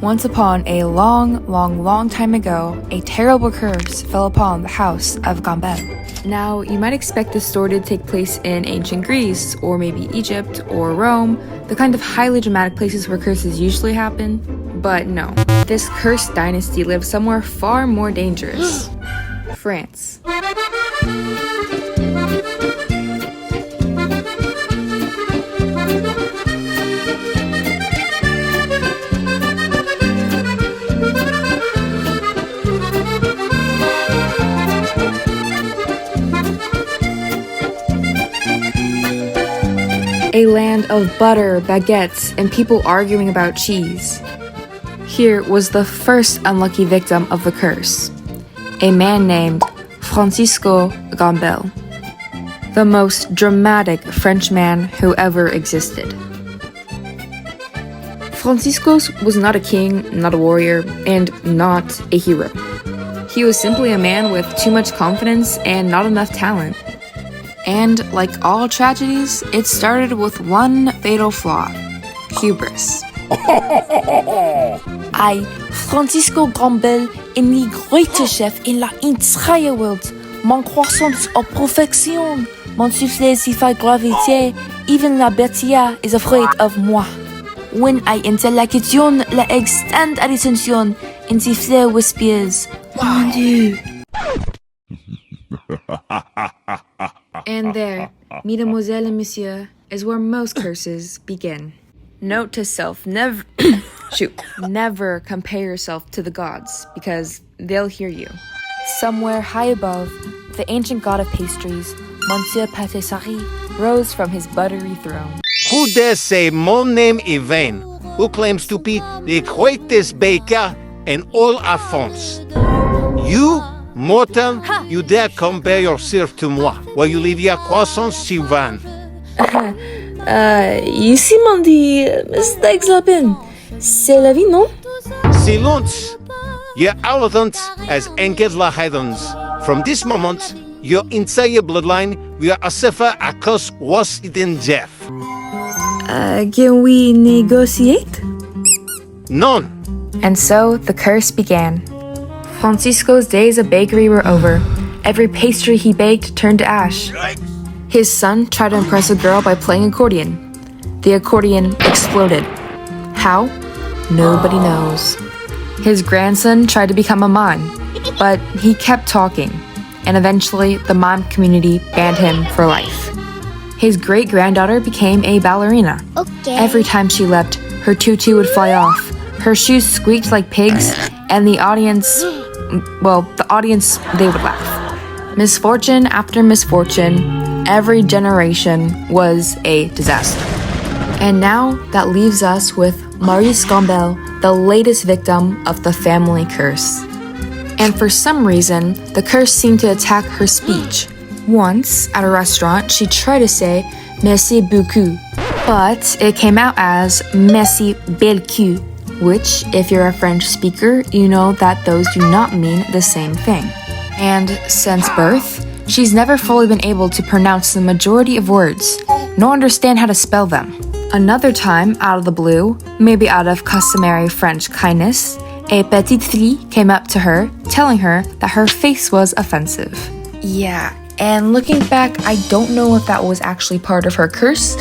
Once upon a long time ago, a terrible curse fell upon the house of Gambel. Now, you might expect this story to take place in ancient Greece, or maybe Egypt, or Rome, the kind of highly dramatic places where curses usually happen. But no, this cursed dynasty lived somewhere far more dangerous. France. A land of butter, baguettes, and people arguing about cheese. Here was the first unlucky victim of the curse, a man named Francisco Gambel, the most dramatic French man who ever existed. Francisco was not a king, not a warrior, and not a hero. He was simply a man with too much confidence and not enough talent. And like all tragedies, it started with one fatal flaw: hubris. I, Francisco Gambel, am the greatest chef in la entire world. Mon croissance à perfection, mon soufflé si fait gravité, even la bêtise is afraid of moi. When I enter la kitchen, la egg stand at attention, and the flare whispers, mon Dieu. And there, mesdemoiselles and messieurs, is where most curses begin. Note to self, never compare yourself to the gods, because they'll hear you. Somewhere high above, the ancient god of pastries, Monsieur Patisserie, rose from his buttery throne. Who dares say mon name is vain? Who claims to be the greatest baker in all of France? You, mortal, you dare compare yourself to moi, while you leave your croissants si vain. Ici, Mandy, mistakes happen. C'est la vie, non? Silence! You're arrogant as Engedla heathens. From this moment, your entire bloodline will suffer a curse worse than death. Can we negotiate? None. And so the curse began. Francisco's days of bakery were over. Every pastry he baked turned to ash. His son tried to impress a girl by playing accordion. The accordion exploded. How? Nobody knows. His grandson tried to become a mime, but he kept talking, and eventually the mime community banned him for life. His great-granddaughter became a ballerina. Every time she leapt, her tutu would fly off. Her shoes squeaked like pigs, and the audience, they would laugh. Misfortune after misfortune, every generation was a disaster. And now that leaves us with Maurice Gambel, the latest victim of the family curse. And for some reason, the curse seemed to attack her speech. Once, at a restaurant, she tried to say, merci beaucoup, but it came out as merci beaucoup, which, if you're a French speaker, you know that those do not mean the same thing. And since birth, she's never fully been able to pronounce the majority of words, nor understand how to spell them. Another time, out of the blue, maybe out of customary French kindness, a petite fille came up to her, telling her that her face was offensive. Yeah, and looking back, I don't know if that was actually part of her curse,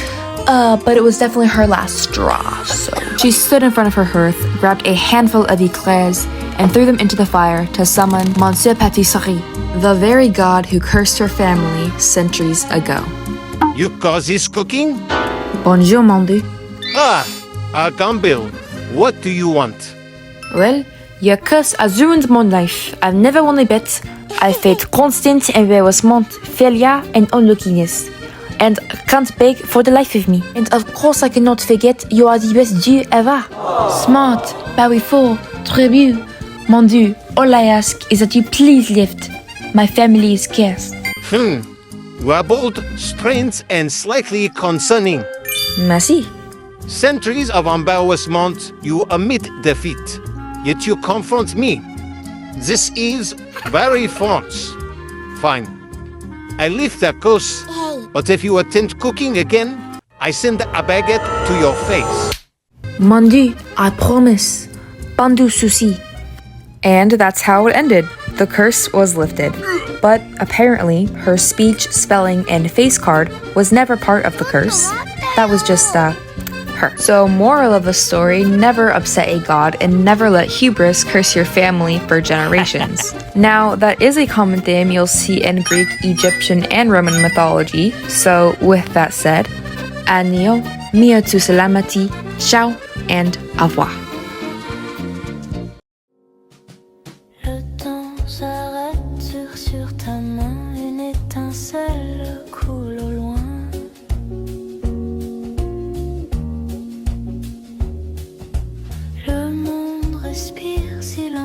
but it was definitely her last straw, so. She stood in front of her hearth, grabbed a handful of eclairs, and threw them into the fire to summon Monsieur Patisserie, the very god who cursed her family centuries ago. You cause this cooking? Bonjour, mon Dieu. Gambel, what do you want? Well, your curse has ruined my life. I've never won a bet. I've faced constant embarrassment, failure, and unluckiness. And can't beg for the life of me. And of course I cannot forget you are the best Dieu ever. Smart, powerful, tribute. Mon Dieu, all I ask is that you please lift my family's cares. You are bold, strange, and slightly concerning. Merci. Centuries of embarrassment, you admit defeat, yet you confront me. This is very France. Fine. I lift the curse, but if you attempt cooking again, I send a baguette to your face. Mon Dieu, I promise. Bandu Susi. And that's how it ended. The curse was lifted. But apparently, her speech, spelling, and face card was never part of the curse. That was just, her. So, moral of the story, never upset a god and never let hubris curse your family for generations. Now, that is a common theme you'll see in Greek, Egyptian, and Roman mythology. So, with that said, Anio, mia tu salamati, ciao, and au revoir. Le temps s'arrête sur ta main, une étincelle coule au loin. Le monde respire silence.